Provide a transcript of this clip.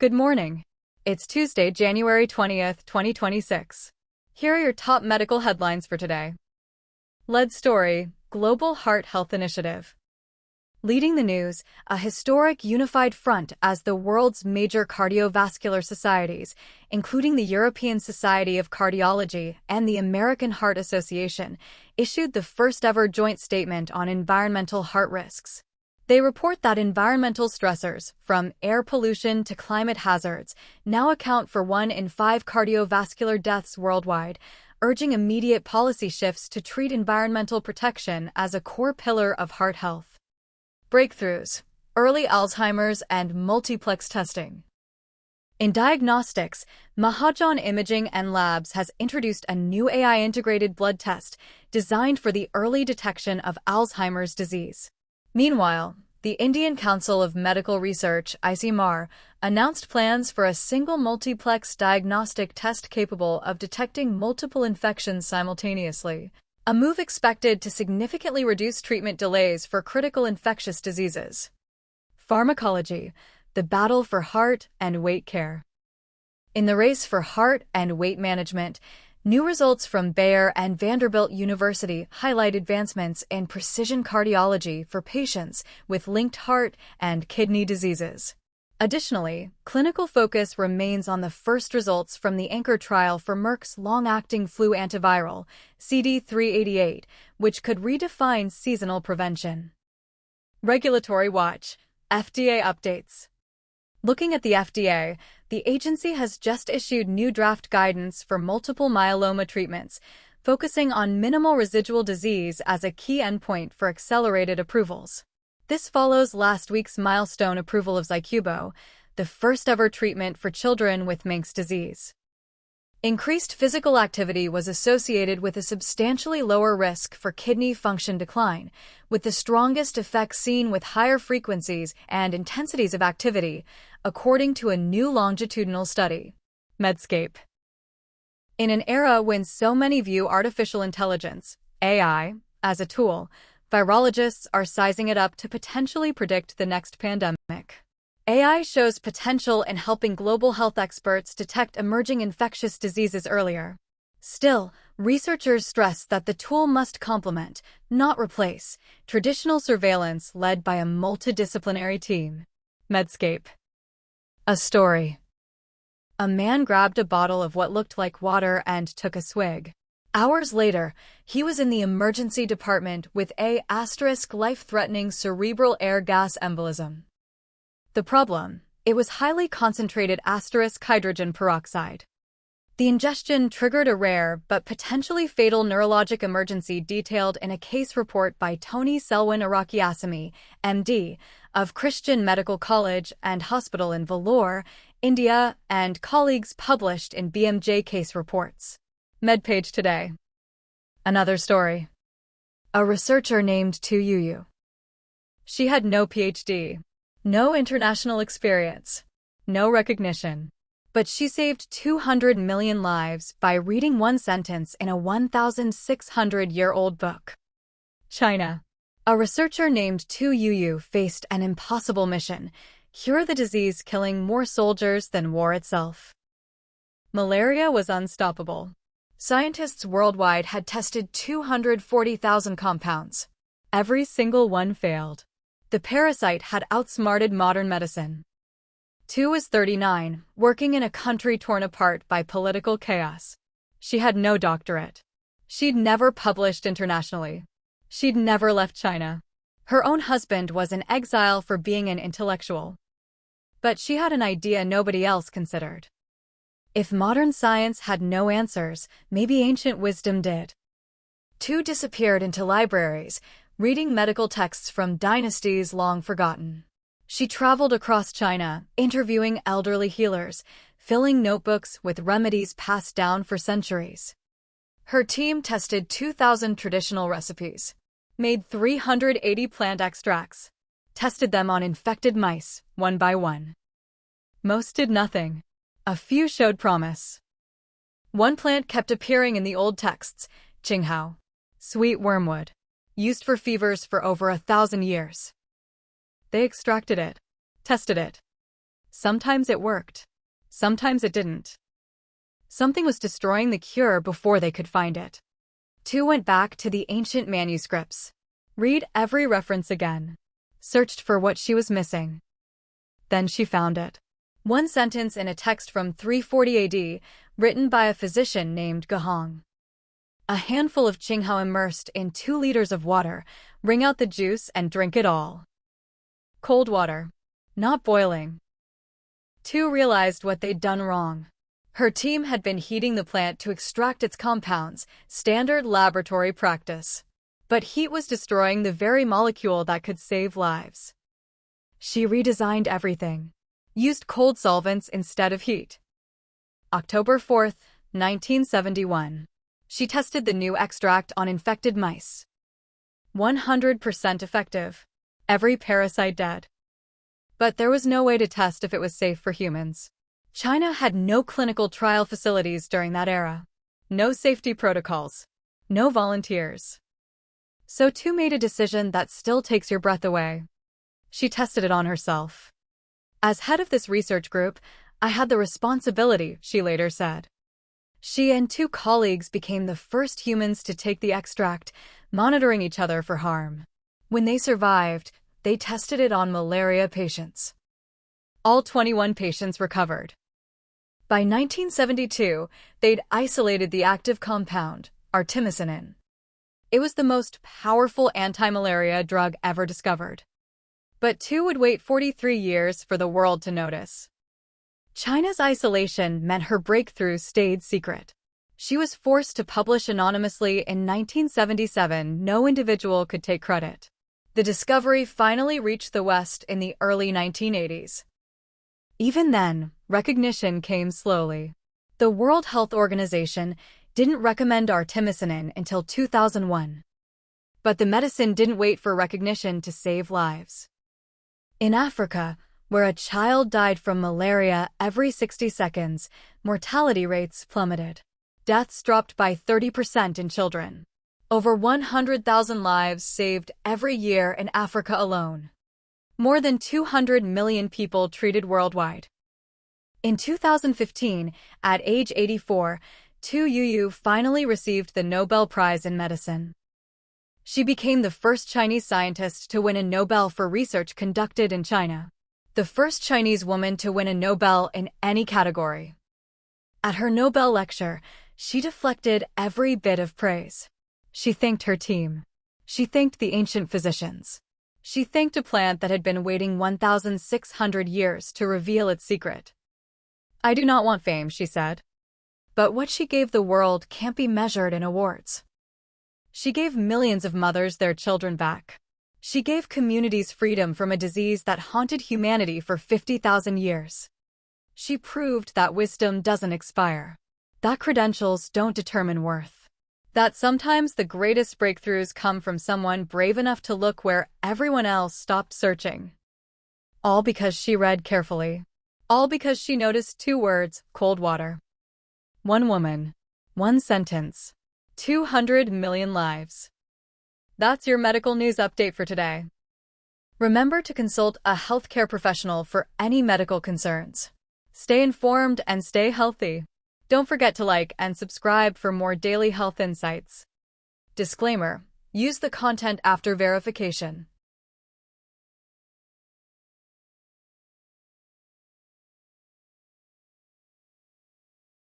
Good morning. It's Tuesday, January 20th, 2026. Here are your top medical headlines for today. Lead story, Global Heart Health Initiative. Leading the news, a historic unified front as the world's major cardiovascular societies, including the European Society of Cardiology and the American Heart Association, issued the first-ever joint statement on environmental heart risks. They report that environmental stressors, from air pollution to climate hazards, now account for 1 in 5 cardiovascular deaths worldwide, urging immediate policy shifts to treat environmental protection as a core pillar of heart health. Breakthroughs: early Alzheimer's and multiplex testing. In diagnostics, Mahajan Imaging and Labs has introduced a new AI-integrated blood test designed for the early detection of Alzheimer's disease. Meanwhile, the Indian Council of Medical Research (ICMR) announced plans for a single multiplex diagnostic test capable of detecting multiple infections simultaneously, a move expected to significantly reduce treatment delays for critical infectious diseases. Pharmacology: the battle for heart and weight care. In the race for heart and weight management, new results from Bayer and Vanderbilt University highlight advancements in precision cardiology for patients with linked heart and kidney diseases. Additionally, clinical focus remains on the first results from the ANCHOR trial for Merck's long-acting flu antiviral, CD388, which could redefine seasonal prevention. Regulatory watch: FDA updates. Looking at the FDA, the agency has just issued new draft guidance for multiple myeloma treatments, focusing on minimal residual disease as a key endpoint for accelerated approvals. This follows last week's milestone approval of Zycubo, the first-ever treatment for children with Menkes disease. Increased physical activity was associated with a substantially lower risk for kidney function decline, with the strongest effects seen with higher frequencies and intensities of activity, according to a new longitudinal study. Medscape. In an era when so many view artificial intelligence, AI, as a tool, virologists are sizing it up to potentially predict the next pandemic. AI shows potential in helping global health experts detect emerging infectious diseases earlier. Still, researchers stress that the tool must complement, not replace, traditional surveillance led by a multidisciplinary team. Medscape. A story. A man grabbed a bottle of what looked like water and took a swig. Hours later, he was in the emergency department with a life-threatening cerebral air gas embolism. The problem: it was highly concentrated hydrogen peroxide. The ingestion triggered a rare but potentially fatal neurologic emergency detailed in a case report by Tony Selwyn Arakiasamy, MD, of Christian Medical College and Hospital in Vellore, India, and colleagues published in BMJ Case Reports. MedPage Today. Another story. A researcher named Tu Yuyu. She had no PhD. No international experience, no recognition. But she saved 200 million lives by reading one sentence in a 1,600-year-old book. China. A researcher named Tu Yuyu faced an impossible mission: cure the disease killing more soldiers than war itself. Malaria was unstoppable. Scientists worldwide had tested 240,000 compounds. Every single one failed. The parasite had outsmarted modern medicine. Tu was 39, working in a country torn apart by political chaos. She had no doctorate. She'd never published internationally. She'd never left China. Her own husband was in exile for being an intellectual. But she had an idea nobody else considered. If modern science had no answers, maybe ancient wisdom did. Tu disappeared into libraries, reading medical texts from dynasties long forgotten. She traveled across China, interviewing elderly healers, filling notebooks with remedies passed down for centuries. Her team tested 2,000 traditional recipes, made 380 plant extracts, tested them on infected mice, one by one. Most did nothing. A few showed promise. One plant kept appearing in the old texts: Qinghao, sweet wormwood, used for fevers for over 1,000 years. They extracted it, tested it. Sometimes it worked. Sometimes it didn't. Something was destroying the cure before they could find it. 2 went back to the ancient manuscripts. Read every reference again. Searched for what she was missing. Then she found it. One sentence in a text from 340 AD, written by a physician named Gahong. A handful of Qinghao immersed in 2 liters of water, wring out the juice and drink it all. Cold water. Not boiling. 2 realized what they'd done wrong. Her team had been heating the plant to extract its compounds, standard laboratory practice. But heat was destroying the very molecule that could save lives. She redesigned everything. Used cold solvents instead of heat. October 4, 1971. She tested the new extract on infected mice. 100% effective. Every parasite dead. But there was no way to test if it was safe for humans. China had no clinical trial facilities during that era. No safety protocols. No volunteers. So 2 made a decision that still takes your breath away. She tested it on herself. As head of this research group, I had the responsibility, she later said. She and 2 colleagues became the first humans to take the extract, monitoring each other for harm. When they survived, they tested it on malaria patients. All 21 patients recovered. By 1972, they'd isolated the active compound, artemisinin. It was the most powerful anti-malaria drug ever discovered. But 2 would wait 43 years for the world to notice. China's isolation meant her breakthrough stayed secret. She was forced to publish anonymously in 1977. No individual could take credit. The discovery finally reached the West in the early 1980s. Even then, recognition came slowly. The World Health Organization didn't recommend artemisinin until 2001. But the medicine didn't wait for recognition to save lives. In Africa, where a child died from malaria every 60 seconds, mortality rates plummeted. Deaths dropped by 30% in children. Over 100,000 lives saved every year in Africa alone. More than 200 million people treated worldwide. In 2015, at age 84, Tu Youyou finally received the Nobel Prize in Medicine. She became the first Chinese scientist to win a Nobel for research conducted in China. The first Chinese woman to win a Nobel in any category. At her Nobel lecture, she deflected every bit of praise. She thanked her team. She thanked the ancient physicians. She thanked a plant that had been waiting 1,600 years to reveal its secret. I do not want fame, she said. But what she gave the world can't be measured in awards. She gave millions of mothers their children back. She gave communities freedom from a disease that haunted humanity for 50,000 years. She proved that wisdom doesn't expire. That credentials don't determine worth. That sometimes the greatest breakthroughs come from someone brave enough to look where everyone else stopped searching. All because she read carefully. All because she noticed 2 words, cold water. 1 woman. 1 sentence. 200 million lives. That's your medical news update for today. Remember to consult a healthcare professional for any medical concerns. Stay informed and stay healthy. Don't forget to like and subscribe for more daily health insights. Disclaimer: use the content after verification.